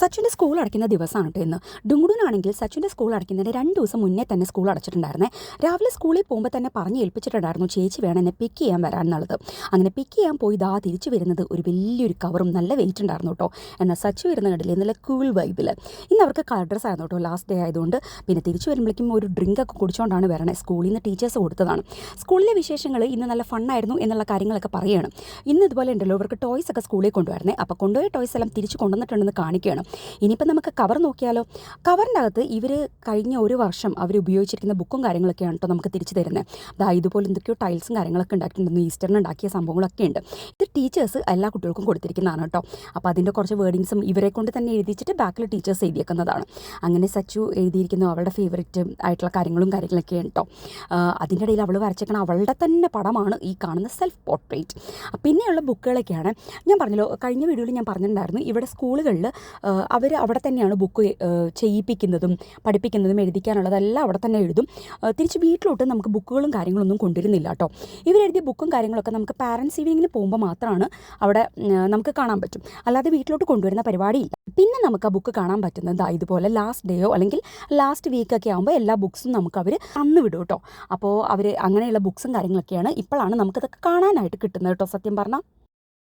സച്ചുവിൻ്റെ school അടയ്ക്കുന്ന ദിവസമാണ് കേട്ടോ ഇന്ന്. ഡുങ്കുടൂനാണെങ്കിൽ സച്ചുവിൻ്റെ സ്കൂൾ അടയ്ക്കുന്നതിന് 2 ദിവസം മുന്നേ തന്നെ സ്കൂൾ അടച്ചിട്ടുണ്ടായിരുന്നേ. രാവിലെ സ്കൂളിൽ പോകുമ്പോൾ തന്നെ പറഞ്ഞ് ഏൽപ്പിച്ചിട്ടുണ്ടായിരുന്നു ചേച്ചി വേണം എന്നെ പിക്ക് ചെയ്യാൻ വരാൻ എന്നുള്ളത്. അങ്ങനെ പിക്ക് ചെയ്യാൻ പോയി തിരിച്ചു വരുന്നത് ഒരു വലിയൊരു കവറും നല്ല വെയിറ്റ് ഉണ്ടായിരുന്നു കേട്ടോ. എന്നാൽ സച്ചു വരുന്ന കണ്ടില്ലേ നല്ല കൂൾ വൈബിൽ. ഇന്ന് അവർക്ക് കളർ ഡ്രസ്സ് ആയിരുന്നു കേട്ടോ, ലാസ്റ്റ് ഡേ ആയതുകൊണ്ട്. പിന്നെ തിരിച്ചു വരുമ്പോഴേക്കും ഒരു ഡ്രിങ്കൊക്കെ കുടിച്ചുകൊണ്ടാണ് വരണേ. സ്കൂളിൽ നിന്ന് ടീച്ചേഴ്സ് കൊടുത്തതാണ്. സ്കൂളിലെ വിശേഷങ്ങൾ ഇന്ന് നല്ല ഫണ്ണായിരുന്നു എന്നുള്ള കാര്യങ്ങളൊക്കെ പറയുകയാണ്. ഇന്ന് ഇതുപോലെ ഉണ്ടല്ലോ ഇവർക്ക് ടോയ്സ് ഒക്കെ സ്കൂളിൽ കൊണ്ടുവരണേ. അപ്പോൾ കൊണ്ടുപോയ ടോയ്സ് എല്ലാം തിരിച്ച് കൊണ്ടുവന്നിട്ടുണ്ടെന്ന് കാണിക്കുകയാണ്. ഇനിയിപ്പോൾ നമുക്ക് കവർ നോക്കിയാലോ. കവറിൻ്റെ അകത്ത് ഇവർ കഴിഞ്ഞ ഒരു വർഷം അവർ ഉപയോഗിച്ചിരിക്കുന്ന ബുക്കും കാര്യങ്ങളൊക്കെയാണ് കേട്ടോ നമുക്ക് തിരിച്ചു തരുന്നത്. ഇതുപോലെ എന്തൊക്കെയോ ടൈൽസും കാര്യങ്ങളൊക്കെ ഉണ്ടാക്കിയിട്ടുണ്ടെന്ന്, ഈസ്റ്ററിന് ഉണ്ടാക്കിയ സംഭവങ്ങളൊക്കെ ഉണ്ട്. ഇത് ടീച്ചേഴ്സ് എല്ലാ കുട്ടികൾക്കും കൊടുത്തിരിക്കുന്നതാണ് കേട്ടോ. അപ്പോൾ അതിൻ്റെ കുറച്ച് വേർഡിങ്സും ഇവരെ കൊണ്ട് തന്നെ എഴുതിച്ചിട്ട് ബാക്കിൽ ടീച്ചേഴ്സ് എഴുതിയേക്കുന്നതാണ്. അങ്ങനെ സച്ചു എഴുതിയിരിക്കുന്നു അവളുടെ ഫേവറേറ്റ് ആയിട്ടുള്ള കാര്യങ്ങളൊക്കെയാണ് കേട്ടോ. അതിൻ്റെ ഇടയിൽ അവൾ വരച്ചേക്കണം അവളുടെ തന്നെ പടമാണ് ഈ കാണുന്ന സെൽഫ് പോർട്രേറ്റ്. പിന്നെയുള്ള ബുക്കുകളൊക്കെയാണ് ഞാൻ പറഞ്ഞല്ലോ, കഴിഞ്ഞ വീഡിയോയിൽ ഞാൻ പറഞ്ഞിട്ടുണ്ടായിരുന്നു ഇവിടെ സ്കൂളുകളിൽ അവർ അവിടെ തന്നെയാണ് ബുക്ക് ചെയ്യിപ്പിക്കുന്നതും പഠിപ്പിക്കുന്നതും എഴുതിക്കാനുള്ളതെല്ലാം അവിടെ തന്നെ എഴുതും. തിരിച്ച് വീട്ടിലോട്ട് നമുക്ക് ബുക്കുകളും കാര്യങ്ങളൊന്നും കൊണ്ടുവരുന്നില്ല കേട്ടോ. ഇവരെഴുതിയ ബുക്കും കാര്യങ്ങളൊക്കെ നമുക്ക് പാരൻസ് ഈവനിങ്ങിന് പോകുമ്പോൾ മാത്രമാണ് അവിടെ നമുക്ക് കാണാൻ പറ്റും, അല്ലാതെ വീട്ടിലോട്ട് കൊണ്ടുവരുന്ന പരിപാടിയില്ല. പിന്നെ നമുക്ക് ആ ബുക്ക് കാണാൻ പറ്റുന്നത് ഇതുപോലെ ലാസ്റ്റ് ഡേയോ അല്ലെങ്കിൽ ലാസ്റ്റ് വീക്കൊക്കെ ആകുമ്പോൾ എല്ലാ ബുക്സും നമുക്ക് അവർ തന്നു വിടും കേട്ടോ. അപ്പോൾ അവർ അങ്ങനെയുള്ള ബുക്സും കാര്യങ്ങളൊക്കെയാണ് ഇപ്പോഴാണ് നമുക്കതൊക്കെ കാണാനായിട്ട് കിട്ടുന്നത് കേട്ടോ, സത്യം പറഞ്ഞാൽ.